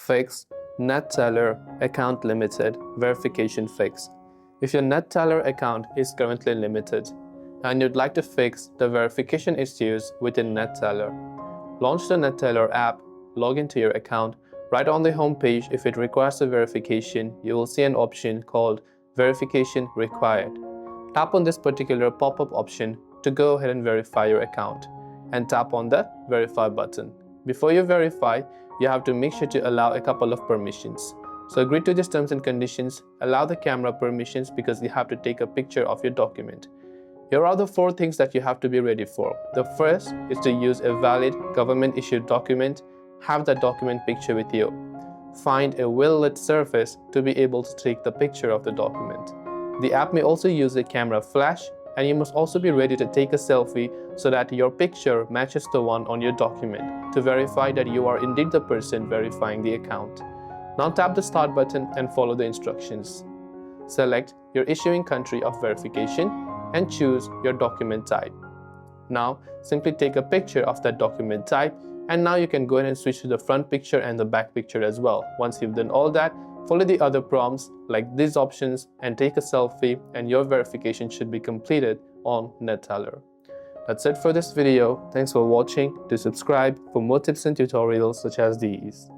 Fix Neteller account limited verification fix. If your Neteller account is currently limited and you'd like to fix the verification issues within Neteller, launch the Neteller app, log into your account. Right on the home page, if it requires a verification, you will see an option called Verification Required. Tap on this particular pop-up option to go ahead and verify your account, and tap on the Verify button. Before you verify, you have to make sure to allow a couple of permissions. So agree to these terms and conditions, allow the camera permissions because you have to take a picture of your document. Here are the 4 things that you have to be ready for. The first is to use a valid government-issued document. Have that document picture with you. Find a well-lit surface to be able to take the picture of the document. The app may also use a camera flash, and you must also be ready to take a selfie so that your picture matches the one on your document to verify that you are indeed the person verifying the account. Now tap the Start button and follow the instructions. Select your issuing country of verification and choose your document type. Now simply take a picture of that document type, and now you can go ahead and switch to the front picture and the back picture as well. Once you've done all that, follow the other prompts like these options and take a selfie, and your verification should be completed on Neteller. That's it for this video. Thanks for watching. Do subscribe for more tips and tutorials such as these.